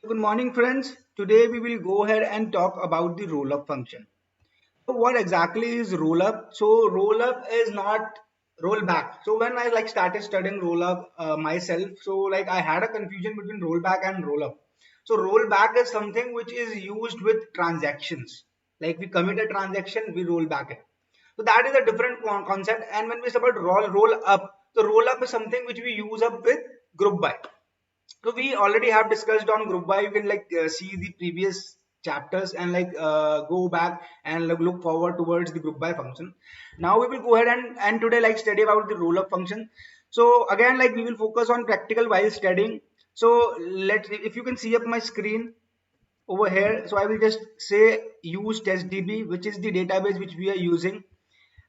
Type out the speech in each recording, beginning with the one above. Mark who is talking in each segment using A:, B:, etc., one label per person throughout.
A: Good morning, friends. Today we will go ahead and talk about the roll-up function. So what exactly is roll-up? So roll-up is not rollback. So when I started studying roll-up myself, so I had a confusion between rollback and roll-up. So rollback is something which is used with transactions. Like we commit a transaction, we roll back it. So that is a different concept. And when we say about roll up, so roll up is something which we use up with group by. So we already have discussed on group by. You can see the previous chapters and go back and look forward towards the group by function. Now we will go ahead and today study about the roll up function. So again we will focus on practical while studying. So let if you can see up my screen over here. So I will just say use testdb, which is the database which we are using,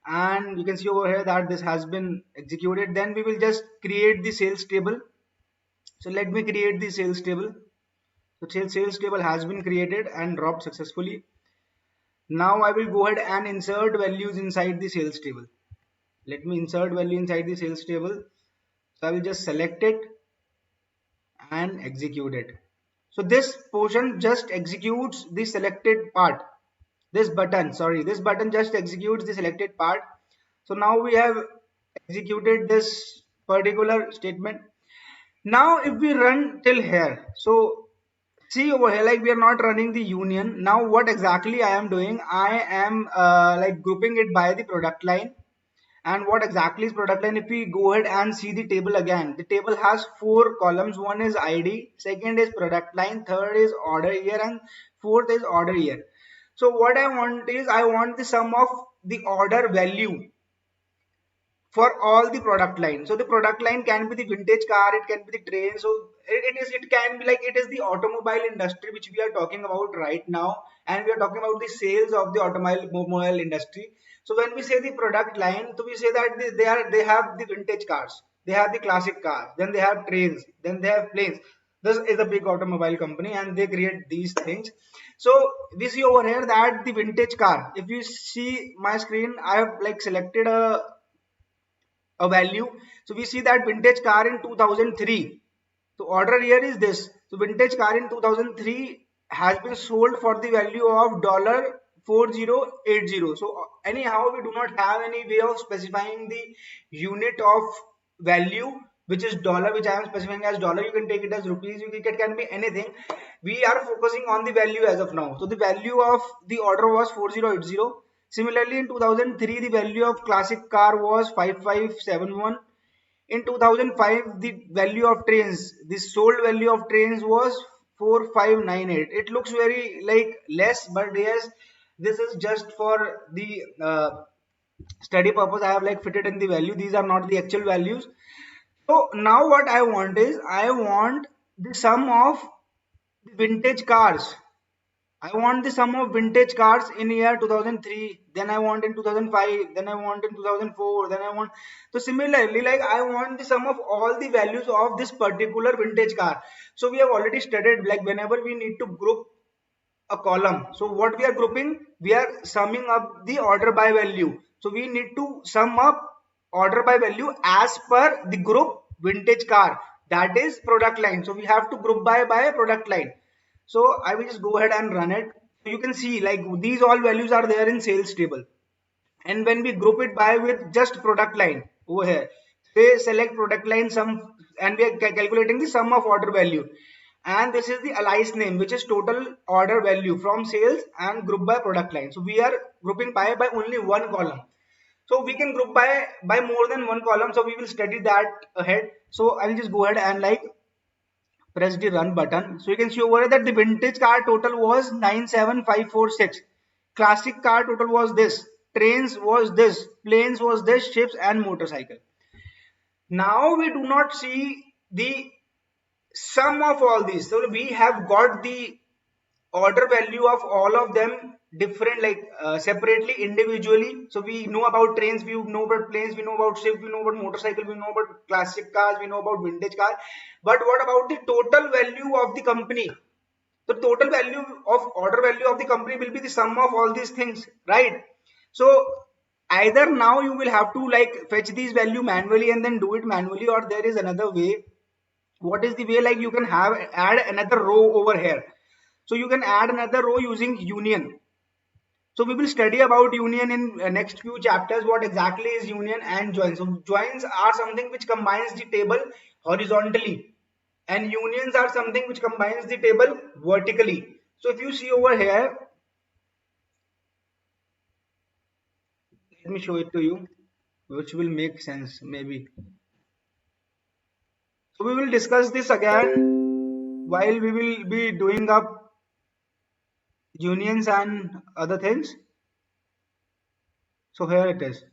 A: and you can see over here that this has been executed. Then we will just create the sales table. So let me create the sales table. So sales table has been created and dropped successfully. Now I will go ahead and insert values inside the sales table. Let me insert value inside the sales table. So I will just select it and execute it. So this portion just executes the selected part. This button just executes the selected part. So now we have executed this particular statement. Now if we run till here, so see over here, we are not running the union. Now what exactly I am doing, I am grouping it by the product line. And what exactly is product line? If we go ahead and see the table again, the table has four columns. One is id, second is product line, third is order year, and fourth is order year. So what I want is, I want the sum of the order value for all the product line. So the product line can be the vintage car, it can be the train. So it can be it is the automobile industry which we are talking about right now, and we are talking about the sales of the automobile industry. So when we say the product line, so we say that they have the vintage cars, they have the classic cars, then they have trains, then they have planes. This is a big automobile company and they create these things. So we see over here that the vintage car, if you see my screen, I have selected a value. So we see that vintage car in 2003. So order year is this. So vintage car in 2003 has been sold for the value of $4080. So anyhow, we do not have any way of specifying the unit of value, which is dollar, which I am specifying as dollar. You can take it as rupees, it can be anything. We are focusing on the value as of now. So the value of the order was 4080. Similarly, in 2003, the value of classic car was 5571. In 2005, the value of trains, the sold value of trains was 4598. It looks very less, but yes, this is just for the study purpose. I have fitted in the value. These are not the actual values. So now what I want is, I want the sum of vintage cars. I want the sum of vintage cars in year 2003, then I want in 2005, then I want in 2004, then I want. So similarly, I want the sum of all the values of this particular vintage car. So we have already studied, whenever we need to group a column, so what we are grouping, we are summing up the order by value. So we need to sum up order by value as per the group vintage car, that is product line. So we have to group by product line. So I will just go ahead and run it. So you can see these all values are there in sales table. And when we group it by with just product line over here, say select product line sum, and we are calculating the sum of order value. And this is the alias name, which is total order value from sales and group by product line. So we are grouping by only one column. So we can group by more than one column. So we will study that ahead. So I will just go ahead and press the run button. So you can see over here that the vintage car total was 97546. Classic car total was this. Trains was this. Planes was this. Ships and motorcycle. Now we do not see the sum of all these. So we have got the order value of all of them different, separately, individually. So we know about trains, we know about planes, we know about ships, we know about motorcycle, we know about classic cars, we know about vintage cars. But what about the total value of the company? The total value of order value of the company will be the sum of all these things, right? So either now you will have to fetch these value manually and then do it manually, or there is another way What is the way? Like you can have add another row over here. So you can add another row using union. So we will study about union in next few chapters. What exactly is union and joins? So joins are something which combines the table horizontally, and unions are something which combines the table vertically. So if you see over here, let me show it to you, which will make sense maybe. So we will discuss this again while we will be doing up unions and other things. So here it is.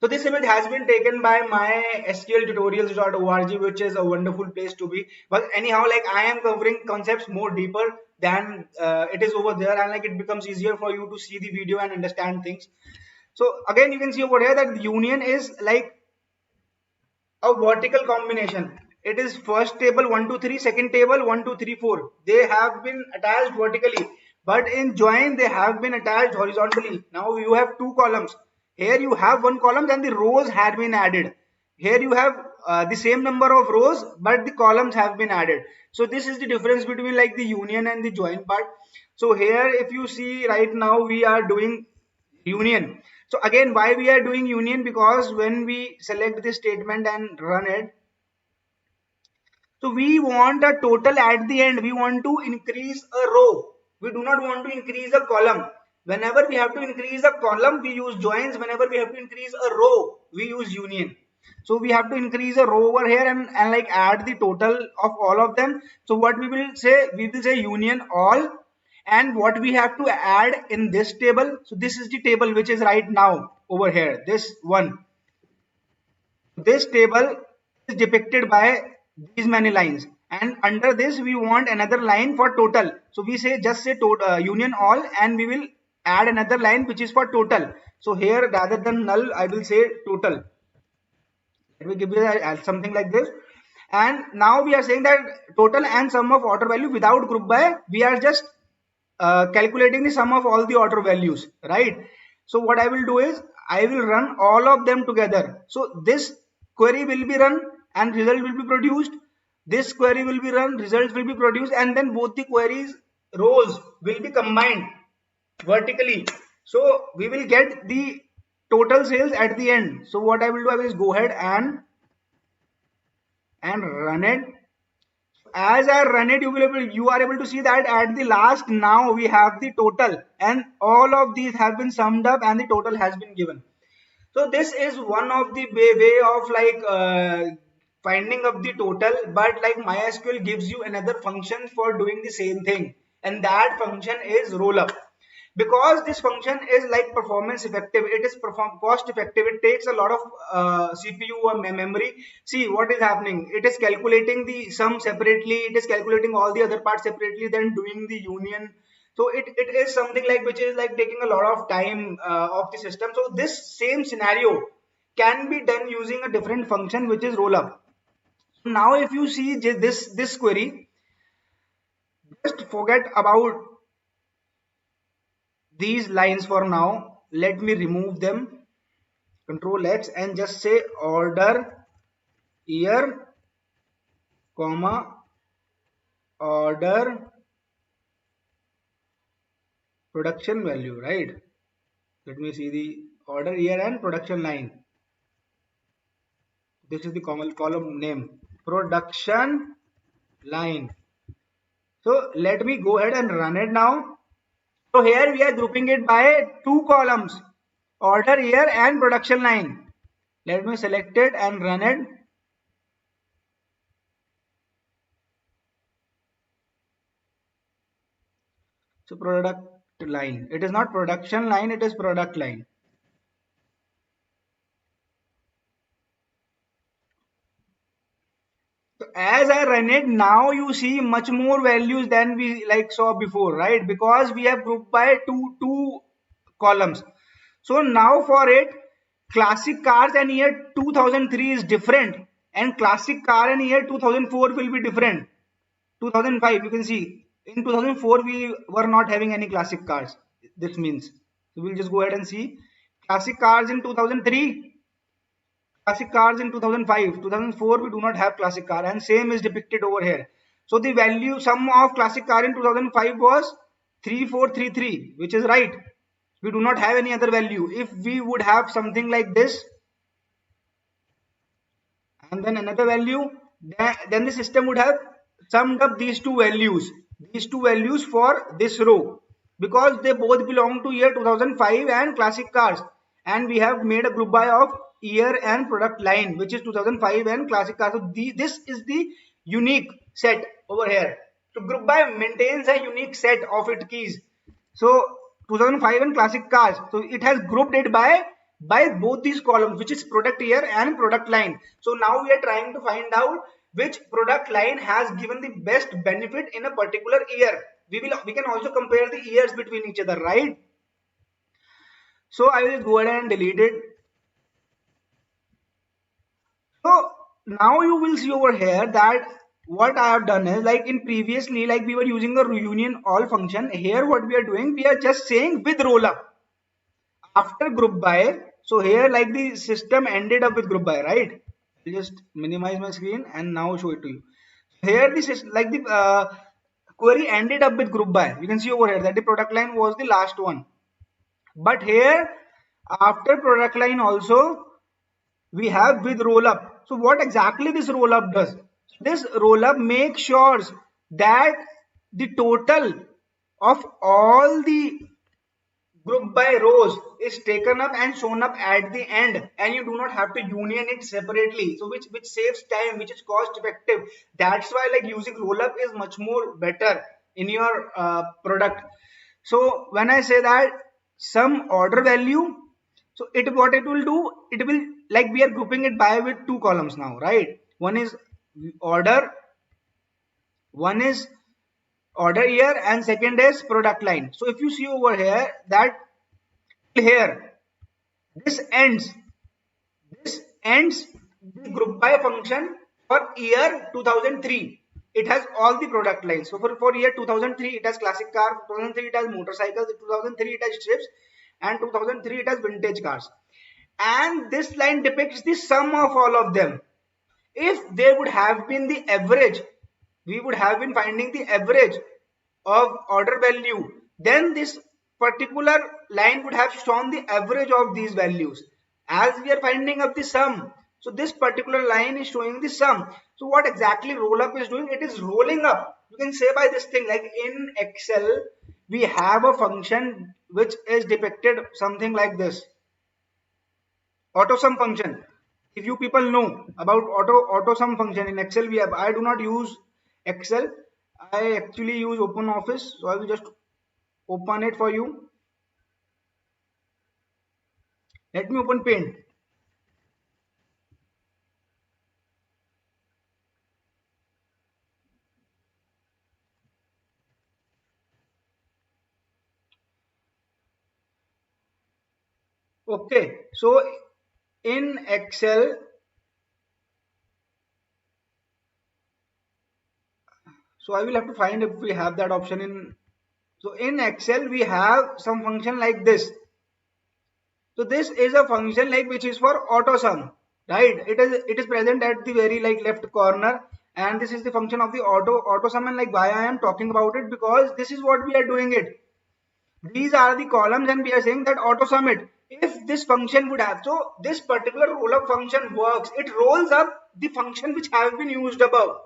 A: So this image has been taken by my SQLtutorials.org, which is a wonderful place to be. But anyhow, like I am covering concepts more deeper than it is over there, and like it becomes easier for you to see the video and understand things. So again, you can see over here that the union is like a vertical combination. It is first table 1 2 3, second table 1 2 3 4. They have been attached vertically, but in join they have been attached horizontally. Now you have two columns. Here you have one column and the rows had been added. Here you have the same number of rows, but the columns have been added. So this is the difference between like the union and the join part. So here if you see right now we are doing union. So again, why we are doing union? Because when we select this statement and run it, so we want a total at the end. We want to increase a row. We do not want to increase a column. Whenever we have to increase a column, we use joins. Whenever we have to increase a row, we use union. So we have to increase a row over here and like add the total of all of them. So what we will say union all, and what we have to add in this table. So this is the table which is right now over here, this one. This table is depicted by these many lines, and under this we want another line for total. So we say just say union all, and we will add another line which is for total. So here rather than null I will say total. Let me give you something like this. And now we are saying that total and sum of order value without group by, we are just calculating the sum of all the order values, right? So what I will do is I will run all of them together. So this query will be run and result will be produced. This query will be run, results will be produced, and then both the queries rows will be combined vertically. So we will get the total sales at the end. So what I will do, I will just go ahead and run it. As I run it, you are able to see that at the last now we have the total, and all of these have been summed up and the total has been given. So this is one of the way of like finding up the total, but like MySQL gives you another function for doing the same thing, and that function is rollup. Because this function is like performance effective, it is cost effective, it takes a lot of CPU or memory. See what is happening, it is calculating the sum separately, it is calculating all the other parts separately, then doing the union. So it is something like which is like taking a lot of time of the system. So this same scenario can be done using a different function which is rollup. Now if you see this query, just forget about these lines for now. Let me remove them. Control X and just say order year, comma, order production value, right? Let me see the order year and production line. This is the column name, production line. So let me go ahead and run it now. So here we are grouping it by two columns, order year and production line. Let me select it and run it. So product line, it is not production line, it is product line. So as I run it now, you see much more values than we like saw before, right? Because we have grouped by two columns. So now for it, classic cars and year 2003 is different, and classic car and year 2004 will be different. 2005, you can see in 2004 we were not having any classic cars. This means, so we'll just go ahead and see classic cars in 2003. classic cars in 2005. 2004 we do not have classic car, and same is depicted over here. So the value sum of classic car in 2005 was 3433, which is right. We do not have any other value. If we would have something like this and then another value, then the system would have summed up these two values for this row, because they both belong to year 2005 and classic cars, and we have made a group by of year and product line, which is 2005 and classic cars. So this is the unique set over here. So group by maintains a unique set of its keys. So 2005 and classic cars, so it has grouped it by both these columns, which is product year and product line. So now we are trying to find out which product line has given the best benefit in a particular year. We can also compare the years between each other, right? So I will go ahead and delete it. So now you will see over here that what I have done is, like in previously, like we were using the union all function. Here what we are doing, we are just saying with roll up after group by. So here like the system ended up with group by, right? I'll just minimize my screen and now show it to you. Here this is like the query ended up with group by. You can see over here that the product line was the last one. But here after product line also we have with roll up. So what exactly this roll up does? This roll up makes sure that the total of all the group by rows is taken up and shown up at the end, and you do not have to union it separately, so which saves time, which is cost effective. That's why like using roll up is much more better in your product. So when I say that some order value, so it what it will do, it will, like we are grouping it by with two columns now, right? One is order, one is order year, and second is product line. So if you see over here that here this ends the group by function for year 2003. It has all the product lines. So for year 2003 it has classic car, 2003 it has motorcycles, 2003 it has ships, and 2003 it has vintage cars. And this line depicts the sum of all of them. If there would have been the average, we would have been finding the average of order value, then this particular line would have shown the average of these values. As we are finding up the sum, so this particular line is showing the sum. So what exactly roll up is doing? It is rolling up. You can say by this thing, like in Excel we have a function which is depicted something like this, auto sum function. If you people know about auto sum function in Excel, we have, I do not use Excel, I actually use Open Office, so I will just open it for you. Let me open Paint. Okay, so in Excel, so I will have to find if we have that option in. So in Excel we have some function like this. So this is a function like which is for auto sum, right? It is present at the very like left corner, and this is the function of the auto sum. And like why I am talking about it, because this is what we are doing it. These are the columns and we are saying that auto sum it. If this function would have, so this particular roll up function works, it rolls up the function which has been used above.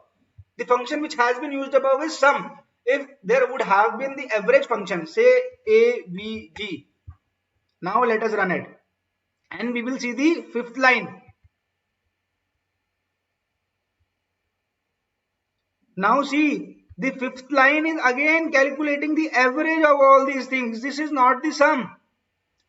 A: The function which has been used above is sum. If there would have been the average function, say AVG, now let us run it and we will see the fifth line. Now see, the fifth line is again calculating the average of all these things. This is not the sum.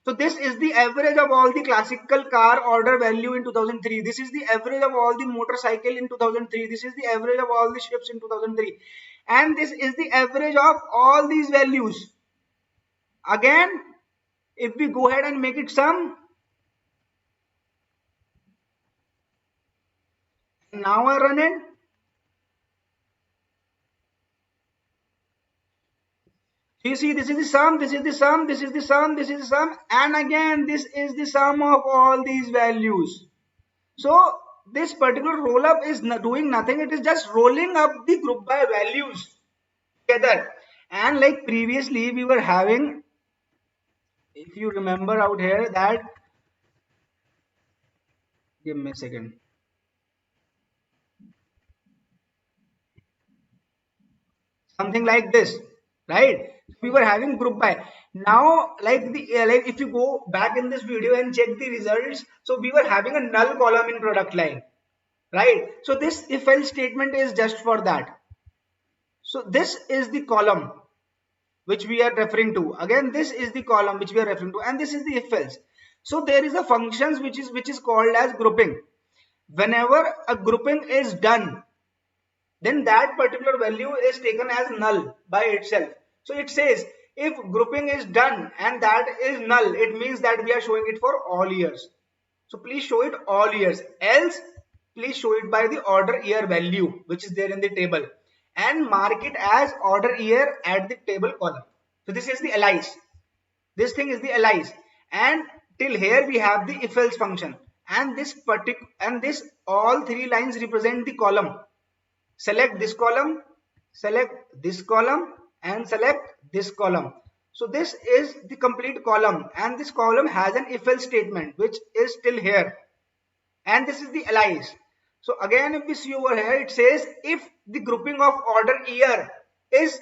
A: So this is the average of all the classical car order value in 2003. This is the average of all the motorcycle in 2003. This is the average of all the ships in 2003. And this is the average of all these values. Again, if we go ahead and make it sum, now I run it. So you see, this is the sum, this is the sum, this is the sum, this is the sum, and again this is the sum of all these values. So this particular roll up is doing nothing, it is just rolling up the group by values together. And like previously we were having, if you remember out here, that, give me a second, something like this, right? We were having group by. Now like the like if you go back in this video and check the results, so we were having a null column in product line, right? So this if else statement is just for that. So this is the column which we are referring to. Again, this is the column which we are referring to, and this is the if else. So there is a functions which is called as grouping. Whenever a grouping is done, then that particular value is taken as null by itself. So it says if grouping is done and that is null, it means that we are showing it for all years. So please show it all years. Else, please show it by the order year value which is there in the table, and mark it as order year at the table column. So this is the alias. This thing is the alias, and till here we have the if else function, and this all three lines represent the column. Select this column, select this column, and select this column. So this is the complete column, and this column has an if else statement which is still here, and this is the alias. So again if we see over here, it says if the grouping of order year is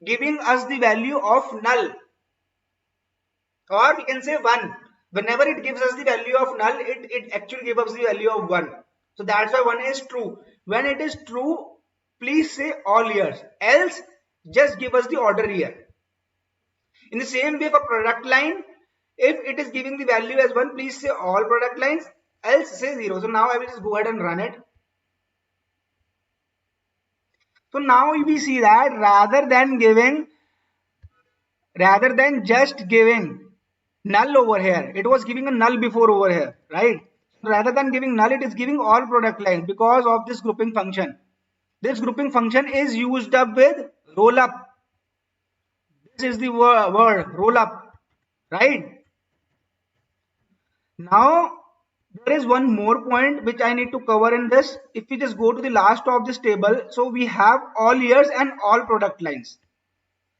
A: giving us the value of null, or we can say 1. Whenever it gives us the value of null, it actually gives us the value of 1. So that's why 1 is true. When it is true, please say all years. Else, just give us the order year. In the same way for product line, if it is giving the value as 1, please say all product lines. Else say 0. So now I will just go ahead and run it. So now we see that rather than just giving null over here, it was giving a null before over here, right? Rather than giving null, it is giving all product lines because of this grouping function. This grouping function is used up with roll up. This is the word roll up, right? Now there is one more point which I need to cover in this. If we just go to the last of this table, so we have all years and all product lines,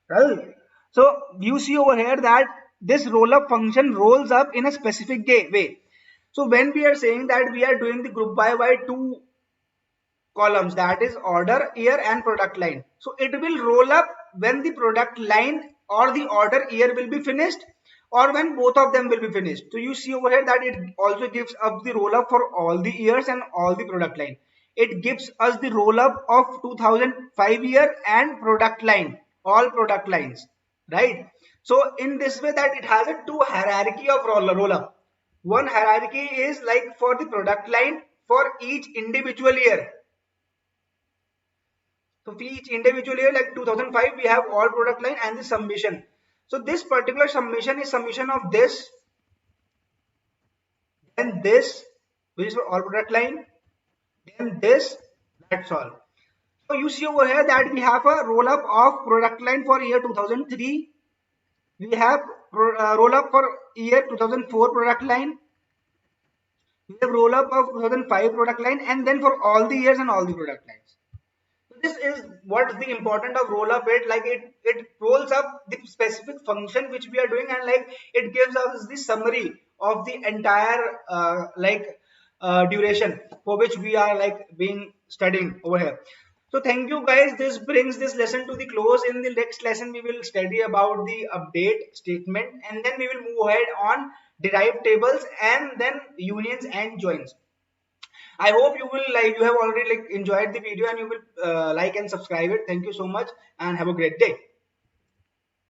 A: right? So you see over here that this roll up function rolls up in a specific way. So when we are saying that we are doing the group by two columns, that is order year and product line, so it will roll up when the product line or the order year will be finished, or when both of them will be finished. So you see over here that it also gives up the roll up for all the years and all the product line. It gives us the roll up of 2005 year and product line, all product lines, right? So in this way that it has a two hierarchy of roll up. One hierarchy is like for the product line for each individual year. So for each individual year, like 2005, we have all product line and the summation. So this particular summation is summation of this, then this, which is for all product line, then this, that's all. So you see over here that we have a roll up of product line for year 2003. We have roll up for year 2004 product line. We have roll up of 2005 product line, and then for all the years and all the product lines. So this is what the important of roll up it, like it rolls up the specific function which we are doing, and like it gives us the summary of the entire duration for which we are like being studying over here. So thank you guys. This brings this lesson to the close. In the next lesson, we will study about the update statement, and then we will move ahead on derived tables and then unions and joins. I hope you have already like enjoyed the video, and you will like and subscribe it. Thank you so much and have a great day.